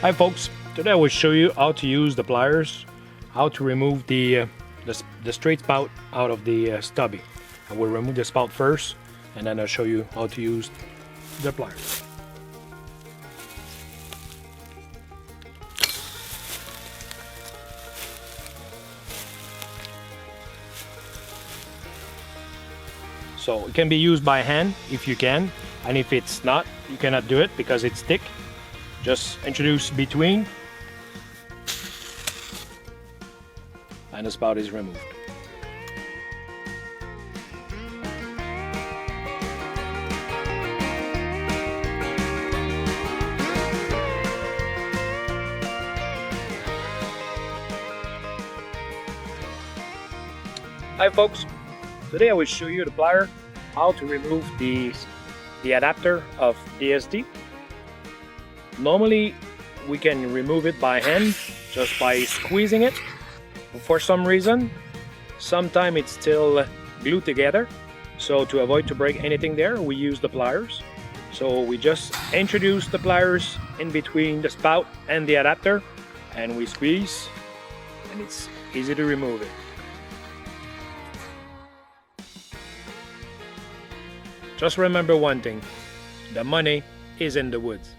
Hi folks, today I will show you how to use the pliers, how to remove the straight spout out of the stubby. I will remove the spout first and then I'll show you how to use the pliers. So it can be used by hand if you can, and if it's not, you cannot do it because it's thick. Just introduce between and the spout is removed. Hi folks, today I will show you the plier, how to remove the adapter of DSD. Normally we can remove it by hand just by squeezing it. For some reason, sometimes it's still glued together, so to avoid to break anything there, we use the pliers. So we just introduce the pliers in between the spout and the adapter and we squeeze, and it's easy to remove it. Just remember one thing, the money is in the woods.